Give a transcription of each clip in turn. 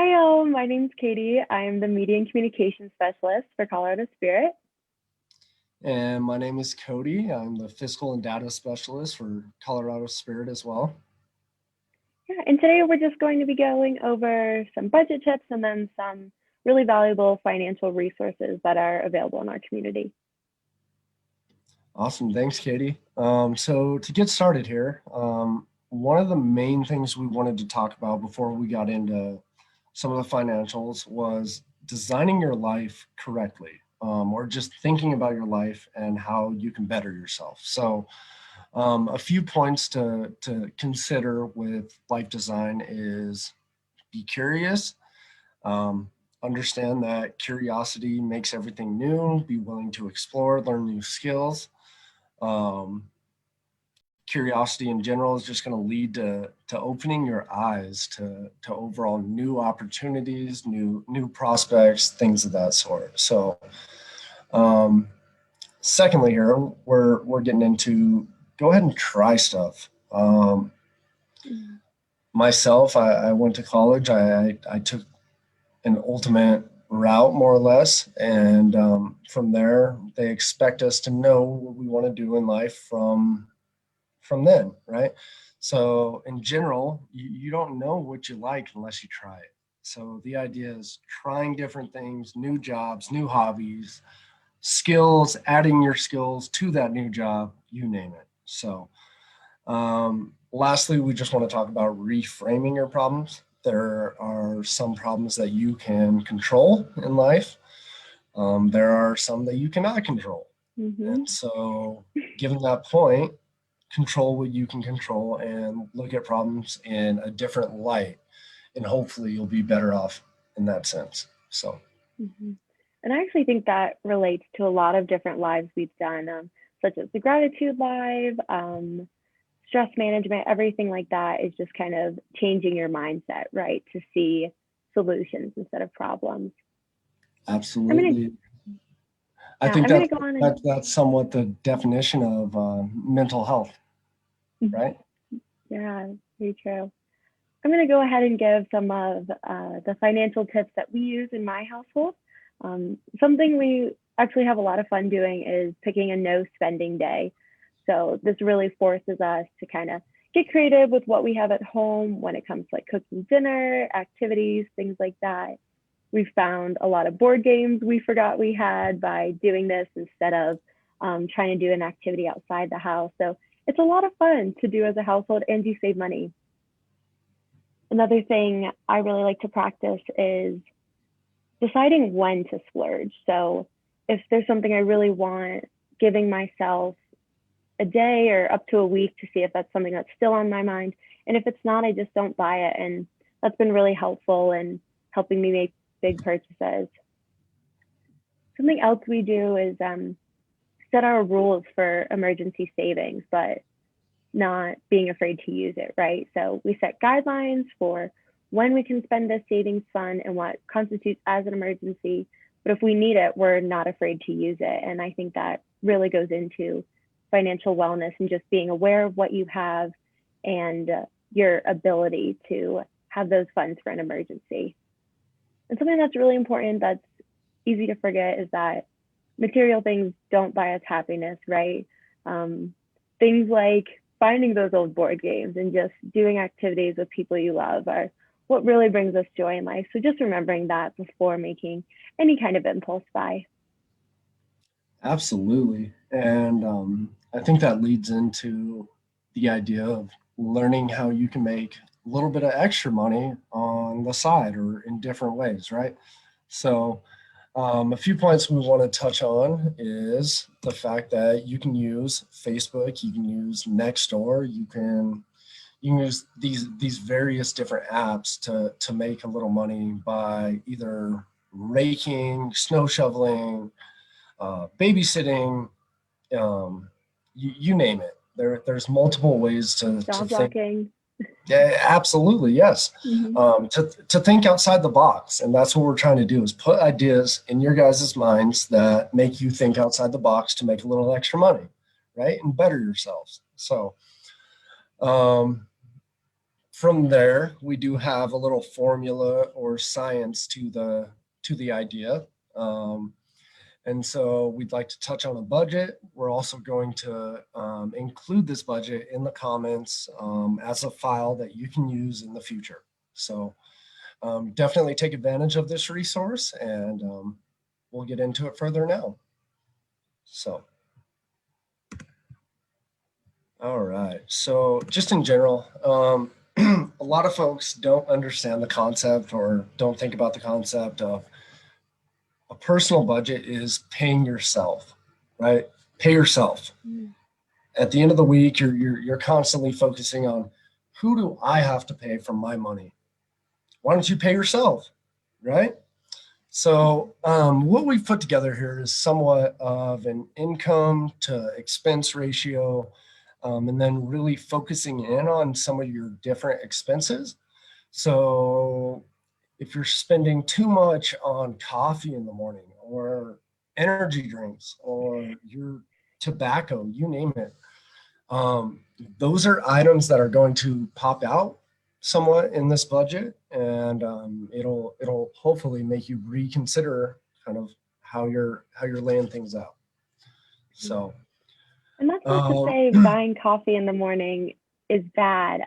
Hi, all. My name's Katie. I'm the Media and Communication Specialist for Colorado Spirit. And my name is Cody. I'm the Fiscal and Data Specialist for Colorado Spirit as well. Yeah, and today we're just going to be going over some budget tips and then some really valuable financial resources that are available in our community. Awesome. Thanks, Katie. So to get started here, one of the main things we wanted to talk about before we got into some of the financials was designing your life correctly, or just thinking about your life and how you can better yourself. So a few points to consider with life design is be curious. Um, Understand that curiosity makes everything new. Be willing to explore, learn new skills. Um, Curiosity in general is just going to lead to opening your eyes to overall new opportunities, new prospects, things of that sort. So, um, secondly, here we're getting into go ahead and try stuff. Mm. Myself, I went to college. I took an ultimate route, more or less. And from there, they expect us to know what we want to do in life from then, right? So in general, you don't know what you like unless you try it. So the idea is trying different things, new jobs, new hobbies, skills, adding your skills to that new job, you name it. So lastly, we just want to talk about reframing your problems. There are some problems that you can control in life. There are some that you cannot control. Mm-hmm. And so, given that point, control what you can control and look at problems in a different light. And hopefully, you'll be better off in that sense. So, Mm-hmm. And I actually think that relates to a lot of different lives we've done, such as the gratitude live, stress management, everything like that is just kind of changing your mindset, right? To see solutions instead of problems. I'm gonna, absolutely. I yeah, think I'm gonna go on and that's somewhat the definition of mental health, right? yeah, very true. I'm going to go ahead and give some of the financial tips that we use in my household. Something we actually have a lot of fun doing is picking a no spending day. So this really forces us to kind of get creative with what we have at home when it comes to like cooking dinner, activities, things like that. We've found a lot of board games we forgot we had by doing this instead of trying to do an activity outside the house. So it's a lot of fun to do as a household and you save money. Another thing I really like to practice is deciding when to splurge. So if there's something I really want, giving myself a day or up to a week to see if that's something that's still on my mind. And if it's not, I just don't buy it. And that's been really helpful in helping me make big purchases. Something else we do is set our rules for emergency savings, but not being afraid to use it, right? So we set guidelines for when we can spend this savings fund and what constitutes as an emergency. But if we need it, we're not afraid to use it. And I think that really goes into financial wellness and just being aware of what you have and your ability to have those funds for an emergency. And something that's really important that's easy to forget is that material things don't buy us happiness, right? Um, Things like finding those old board games and just doing activities with people you love are what really brings us joy in life. So just remembering that before making any kind of impulse buy. Absolutely. And I think that leads into the idea of learning how you can make a little bit of extra money on the side or in different ways, right? So, a few points we want to touch on is the fact that you can use Facebook, you can use Nextdoor, you can use these various different apps to make a little money by either raking, snow shoveling, babysitting, you name it. There's multiple ways to Job think. blocking. Yeah, absolutely, yes. Mm-hmm. To think outside the box, and that's what we're trying to do is put ideas in your guys' minds that make you think outside the box to make a little extra money, right, and better yourselves. So, um, From there, we do have a little formula or science to the idea. Um, and so we'd like to touch on a budget. We're also going to include this budget in the comments as a file that you can use in the future. So definitely take advantage of this resource, and we'll get into it further now. So, all right. So just in general, a lot of folks don't understand the concept or don't think about the concept of a personal budget is paying yourself, right? Pay yourself. Mm. At the end of the week, you're constantly focusing on who do I have to pay for my money? Why don't you pay yourself, right? So what we've put together here is somewhat of an income to expense ratio, and then really focusing in on some of your different expenses. So if you're spending too much on coffee in the morning or energy drinks or your tobacco, you name it, um, those are items that are going to pop out somewhat in this budget, and it'll hopefully make you reconsider kind of how you're laying things out. So, And that's not to um, say buying coffee in the morning is bad.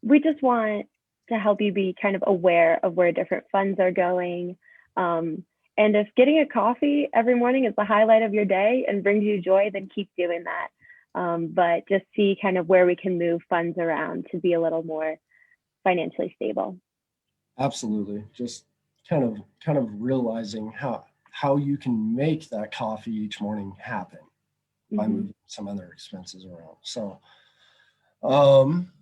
We just want to help you be kind of aware of where different funds are going. And if getting a coffee every morning is the highlight of your day and brings you joy, then keep doing that. But just see kind of where we can move funds around to be a little more financially stable. absolutely, just kind of realizing how you can make that coffee each morning happen by Mm-hmm. moving some other expenses around. So, um,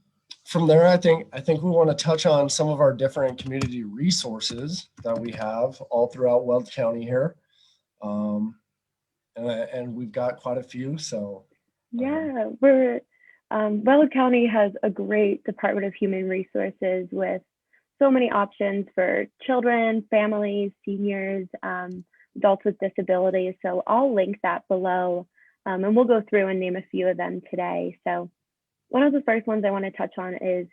from there, I think we want to touch on some of our different community resources that we have all throughout Weld County here, um, and we've got quite a few. So, um, Yeah, Weld County has a great Department of Human Resources with so many options for children, families, seniors, adults with disabilities. So I'll link that below, and we'll go through and name a few of them today. So one of the first ones I want to touch on is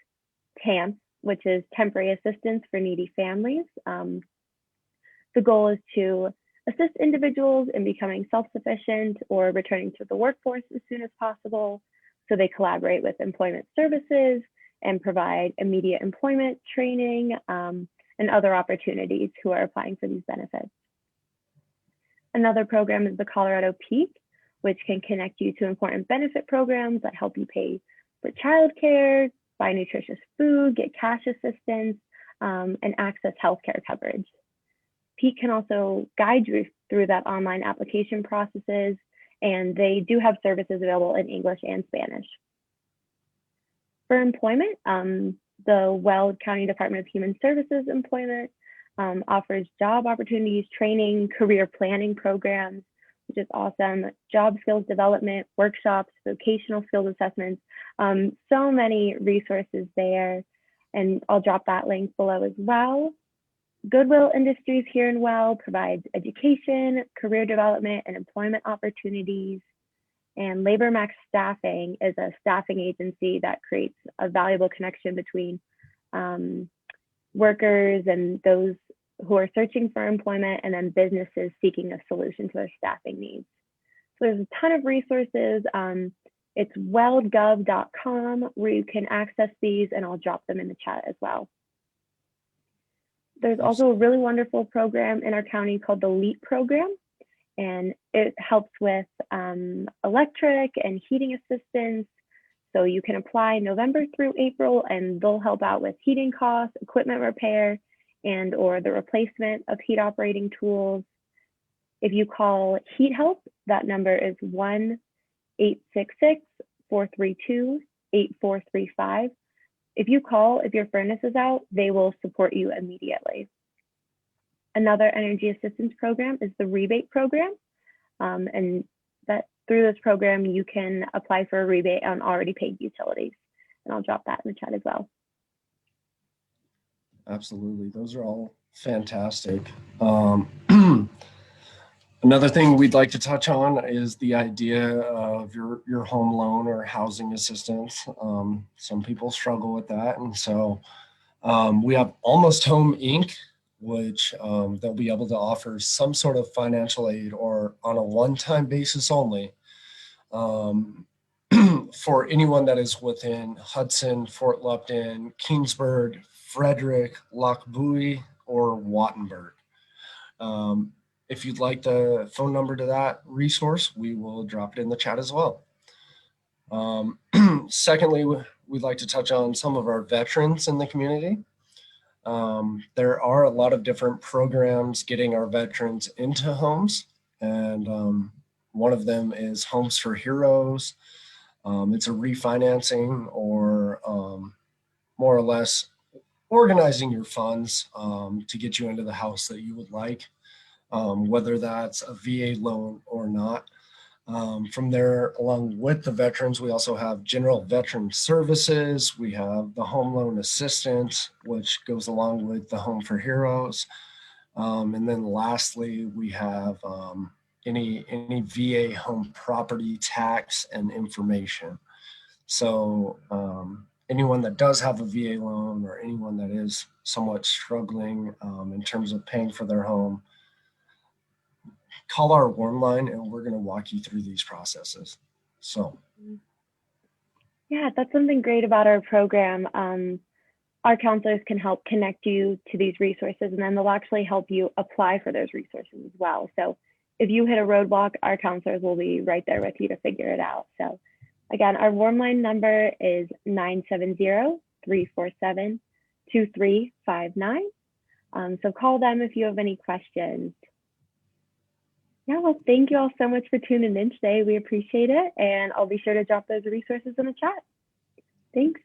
TAMP, which is Temporary Assistance for Needy Families. The goal is to assist individuals in becoming self-sufficient or returning to the workforce as soon as possible. So they collaborate with employment services and provide immediate employment training and other opportunities who are applying for these benefits. Another program is the Colorado Peak, which can connect you to important benefit programs that help you pay for childcare, buy nutritious food, get cash assistance, and access healthcare coverage. Peak can also guide you through that online application processes, and they do have services available in English and Spanish. For employment, the Weld County Department of Human Services Employment offers job opportunities, training, career planning programs, which is awesome, job skills development, workshops, vocational skills assessments, so many resources there. And I'll drop that link below as well. Goodwill Industries here in Weld provides education, career development, and employment opportunities. And Labor Max Staffing is a staffing agency that creates a valuable connection between workers and those who are searching for employment, and then businesses seeking a solution to their staffing needs. So there's a ton of resources. It's weldgov.com where you can access these, and I'll drop them in the chat as well. There's also a really wonderful program in our county called the LEAP program, and it helps with electric and heating assistance. So you can apply November through April, and they'll help out with heating costs, equipment repair, and or the replacement of heat operating tools. If you call Heat Help, that number is 1-866-432-8435. If you call, if your furnace is out, they will support you immediately. Another energy assistance program is the rebate program. And that through this program, you can apply for a rebate on already paid utilities. And I'll drop that in the chat as well. absolutely, those are all fantastic. Another thing we'd like to touch on is the idea of your home loan or housing assistance. Some people struggle with that, and so we have Almost Home Inc., which they'll be able to offer some sort of financial aid or on a one-time basis only um, for anyone that is within Hudson, Fort Lupton, Kingsburg, Frederick, Lochbuie, or Wattenberg. Um, if you'd like the phone number to that resource, we will drop it in the chat as well. Secondly, we'd like to touch on some of our veterans in the community. There are a lot of different programs getting our veterans into homes, and one of them is Homes for Heroes. It's a refinancing or more or less organizing your funds to get you into the house that you would like, whether that's a VA loan or not. From there, along with the veterans, we also have General Veteran Services. We have the Home Loan Assistance, which goes along with the Home for Heroes. And then lastly, we have any VA home property tax and information. So anyone that does have a VA loan or anyone that is somewhat struggling in terms of paying for their home, call our warm line and we're going to walk you through these processes. So, Yeah, that's something great about our program. Our counselors can help connect you to these resources, and then they'll actually help you apply for those resources as well. So if you hit a roadblock, our counselors will be right there with you to figure it out. So again, our warm line number is 970-347-2359. So call them if you have any questions. Yeah, well, thank you all so much for tuning in today. We appreciate it. And I'll be sure to drop those resources in the chat. Thanks.